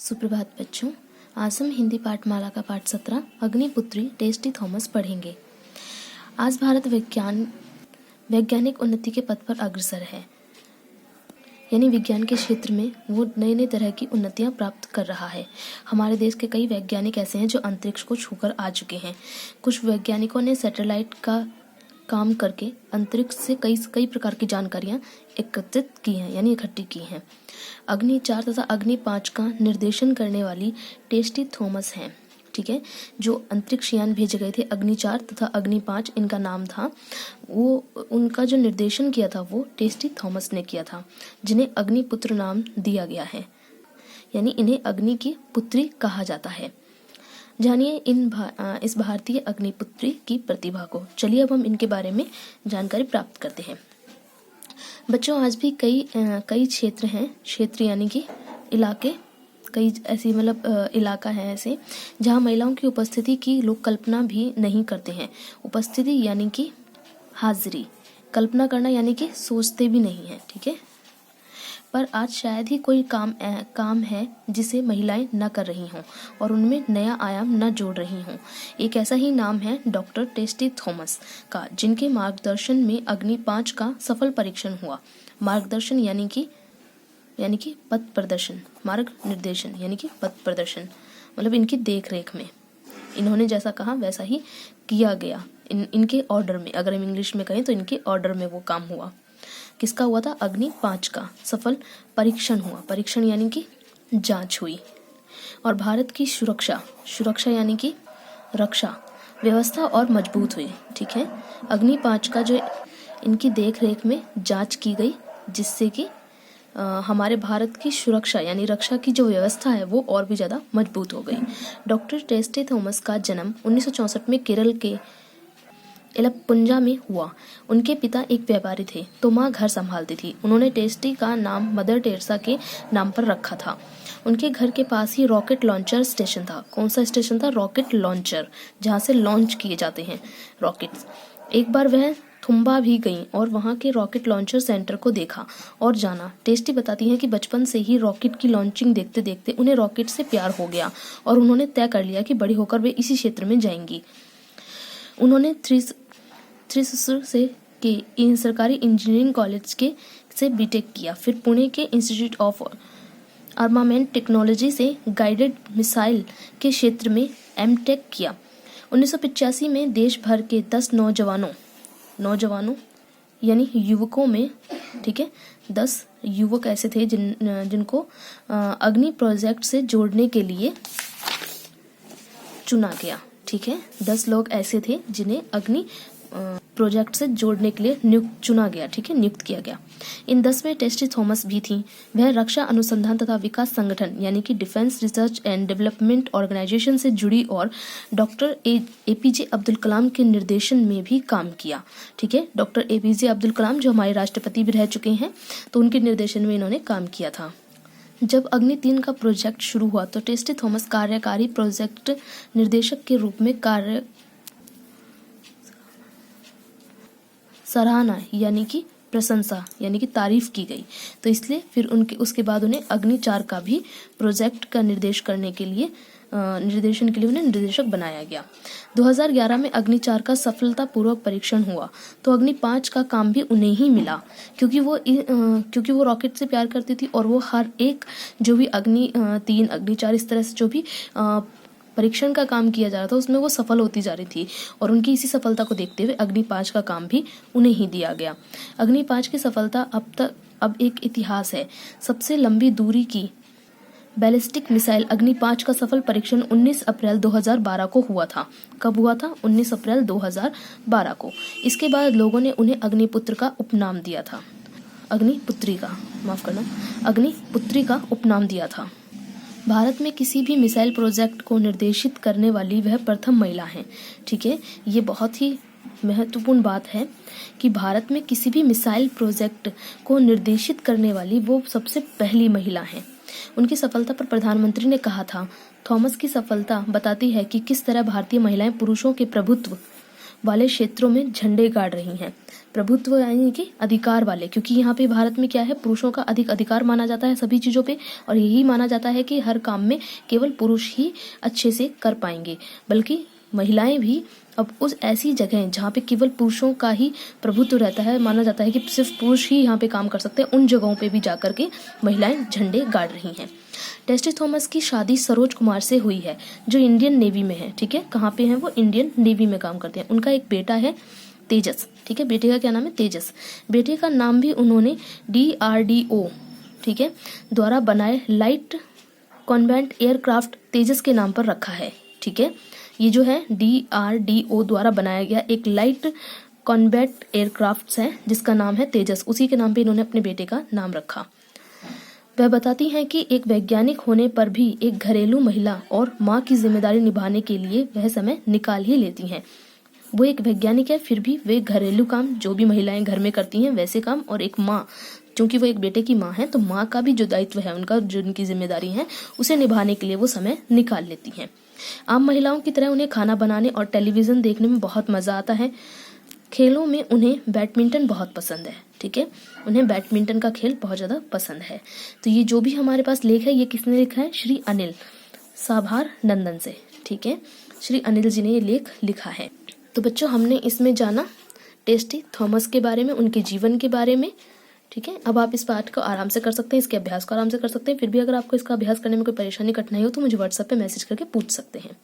सुप्रभात बच्चों, आज हम हिंदी पाठमाला का पाठ 17 अग्निपुत्री टेस्टी थॉमस पढ़ेंगे। आज भारत वैज्ञानिक उन्नति के पथ पर अग्रसर है, यानी विज्ञान के क्षेत्र में वो नए नए तरह की उन्नतियां प्राप्त कर रहा है। हमारे देश के कई वैज्ञानिक ऐसे हैं जो अंतरिक्ष को छूकर आ चुके हैं। कुछ वैज्ञानिकों ने सैटेलाइट का काम करके अंतरिक्ष से कई प्रकार की जानकारियां एकत्रित की हैं, यानी इकट्ठी की हैं। अग्नि 4 तथा अग्नि 5 का निर्देशन करने वाली टेस्टी थॉमस हैं, ठीक है, जो अंतरिक्ष यान भेजे गए थे। अग्नि 4 तथा अग्नि 5 इनका नाम था। वो उनका जो निर्देशन किया था वो टेस्टी थॉमस ने किया था, जिन्हें अग्निपुत्र नाम दिया गया है, यानी इन्हें अग्नि की पुत्री कहा जाता है। जानिए इस भारतीय अग्निपुत्री की प्रतिभा को। चलिए अब हम इनके बारे में जानकारी प्राप्त करते हैं। बच्चों, आज भी कई क्षेत्र हैं, क्षेत्र यानी कि इलाके, कई ऐसी इलाका है ऐसे जहां महिलाओं की उपस्थिति की लोग कल्पना भी नहीं करते हैं। उपस्थिति यानी कि हाजिरी, कल्पना करना यानी कि सोचते भी नहीं है, ठीक है। पर आज शायद ही कोई काम है जिसे महिलाएं न कर रही हों और उनमें नया आयाम न जोड़ रही हों। एक ऐसा ही नाम है डॉक्टर टेस्टी थॉमस का, जिनके मार्गदर्शन में अग्नि 5 का सफल परीक्षण हुआ। मार्गदर्शन यानी कि पथ प्रदर्शन, मार्ग निर्देशन यानी कि पथ प्रदर्शन, मतलब इनकी देख रेख में इन्होंने जैसा कहा वैसा ही किया गया। इनके ऑर्डर में, अगर हम इंग्लिश में कहें तो इनके ऑर्डर में वो काम हुआ। किसका हुआ था? अग्नि 5 का सफल परीक्षण हुआ। परीक्षण यानी कि जांच हुई। और भारत की सुरक्षा यानी कि रक्षा व्यवस्था और मजबूत हुई, ठीक है। अग्नि 5 का जो इनकी देख रेख में जांच की गई, जिससे कि हमारे भारत की सुरक्षा यानी रक्षा की जो व्यवस्था है वो और भी ज़्यादा मजबूत हो गई। डॉक्टर टेस्टी थॉमस का जन्म 1964 में केरल के एलप्पुंजा में हुआ। उनके पिता एक व्यापारी थे तो माँ घर संभालती थी। उन्होंने टेस्टी का नाम मदर टेरेसा के नाम पर रखा था। उनके घर के पास ही रॉकेट लॉन्चर स्टेशन था। कौन सा स्टेशन था? रॉकेट लॉन्चर, जहाँ से लॉन्च किए जाते हैं रॉकेट्स। एक बार वह थुम्बा भी गईं और वहाँ के रॉकेट लॉन्चर सेंटर को देखा और जाना। टेस्टी बताती हैं कि बचपन से ही रॉकेट की लॉन्चिंग देखते देखते उन्हें रॉकेट से प्यार हो गया और उन्होंने तय कर लिया कि बड़ी होकर वे इसी क्षेत्र में जाएंगी। उन्होंने थ्रिसुर से के सरकारी इंजीनियरिंग कॉलेज से बीटेक किया। फिर पुणे के इंस्टीट्यूट ऑफ आर्मामेंट टेक्नोलॉजी से गाइडेड मिसाइल के क्षेत्र में एमटेक किया। 1985 में देश भर के 10 नौजवानों यानी युवकों में, ठीक है, 10 युवक ऐसे थे जिनको अग्नि प्रोजेक्ट से जोड़ने के लिए चुना गया, ठीक है। 10 लोग ऐसे थे जिन्हें अग्नि प्रोजेक्ट से जोड़ने के लिए चुना गया, ठीक है, नियुक्त किया गया। इन 10 में टेस्टी थॉमस भी थी। वह रक्षा अनुसंधान तथा विकास संगठन यानी कि defence research and development organisation से जुड़ी और डॉक्टर एपीजे अब्दुल कलाम के निर्देशन में भी काम किया, ठीक है। डॉक्टर एपीजे अब्दुल कलाम जो हमारे राष्ट्रपति भी रह चुके हैं, तो उनके निर्देशन में इन्होंने काम किया था। जब अग्नि 3 का प्रोजेक्ट शुरू हुआ तो टेस्टी थॉमस कार्यकारी प्रोजेक्ट निर्देशक के रूप में सराहना यानी कि प्रशंसा यानी कि तारीफ की गई। तो इसलिए फिर उसके बाद उन्हें अग्नि 4 का भी प्रोजेक्ट का निर्देशन के लिए उन्हें निर्देशक बनाया गया। 2011 में अग्नि 4 का सफलतापूर्वक परीक्षण हुआ तो अग्नि 5 का काम भी उन्हें ही मिला, क्योंकि वो रॉकेट से प्यार करती थी और वो हर एक जो भी अग्नि 3 अग्नि 4 इस तरह से जो भी परीक्षण का काम किया जा रहा था उसमें वो सफल होती जा रही थी और उनकी इसी सफलता को देखते हुए अग्नि 5 का काम भी उन्हें ही दिया गया। अग्नि 5 की सफलता अब एक इतिहास है। सबसे लंबी दूरी की बैलिस्टिक मिसाइल अग्नि 5 का सफल परीक्षण 19 अप्रैल 2012 को हुआ था। कब हुआ था? 19 अप्रैल 2012 को। इसके बाद लोगों ने उन्हें अग्निपुत्री का उपनाम दिया था। अग्निपुत्री का उपनाम दिया था। भारत में किसी भी मिसाइल प्रोजेक्ट को निर्देशित करने वाली वह प्रथम महिला हैं, ठीक है। ये बहुत ही महत्वपूर्ण बात है कि भारत में किसी भी मिसाइल प्रोजेक्ट को निर्देशित करने वाली वो सबसे पहली महिला हैं। उनकी सफलता पर प्रधानमंत्री ने कहा था, थॉमस की सफलता बताती है कि किस तरह भारतीय महिलाएं पुरुषों के प्रभुत्व वाले क्षेत्रों में झंडे गाड़ रही हैं। प्रभुत्व यानी कि अधिकार वाले, क्योंकि यहाँ पे भारत में क्या है, पुरुषों का अधिक अधिकार माना जाता है सभी चीज़ों पे, और यही माना जाता है कि हर काम में केवल पुरुष ही अच्छे से कर पाएंगे, बल्कि महिलाएं भी अब उस ऐसी जगह जहाँ पे केवल पुरुषों का ही प्रभुत्व रहता है, माना जाता है कि सिर्फ पुरुष ही यहाँ पे काम कर सकते हैं, उन जगहों पे भी जाकर के महिलाएं झंडे गाड़ रही हैं। टेस्टी थॉमस की शादी सरोज कुमार से हुई है, जो इंडियन नेवी में है। ठीक है, कहाँ पे हैं वो? इंडियन नेवी में काम करते हैं। उनका एक बेटा है तेजस। ठीक है, बेटे का क्या नाम है? तेजस। बेटे का नाम भी उन्होंने DRDO, ठीक है, द्वारा बनाए लाइट कॉम्बैट एयरक्राफ्ट तेजस के नाम पर रखा है। ठीक है, ये जो है DRDO द्वारा बनाया गया एक लाइट कॉम्बैट एयरक्राफ्ट है जिसका नाम है तेजस, उसी के नाम पे इन्होंने अपने बेटे का नाम रखा। वह बताती हैं कि एक वैज्ञानिक होने पर भी एक घरेलू महिला और माँ की जिम्मेदारी निभाने के लिए वह समय निकाल ही लेती हैं। वो एक वैज्ञानिक है, फिर भी वे घरेलू काम जो भी महिलाएं घर में करती हैं वैसे काम, और एक माँ, क्योंकि वो एक बेटे की माँ है तो माँ का भी जो दायित्व है, उनका जो उनकी जिम्मेदारी है उसे निभाने के लिए वो समय निकाल लेती हैं। आम महिलाओं की तरह उन्हें खाना बनाने और टेलीविज़न देखने में बहुत मज़ा आता है। खेलों में उन्हें बैडमिंटन बहुत पसंद है। ठीक है, उन्हें बैडमिंटन का खेल बहुत ज़्यादा पसंद है। तो ये जो भी हमारे पास लेख है ये किसने लिखा है? श्री अनिल साभार नंदन से। ठीक है, श्री अनिल जी ने ये लेख लिखा है। तो बच्चों, हमने इसमें जाना टेस्टी थॉमस के बारे में, उनके जीवन के बारे में। ठीक है, अब आप इस पाठ को आराम से कर सकते हैं, इसके अभ्यास को आराम से कर सकते हैं। फिर भी अगर आपको इसका अभ्यास करने में कोई परेशानी कठिनाई हो तो मुझे व्हाट्सएप पे मैसेज करके पूछ सकते हैं।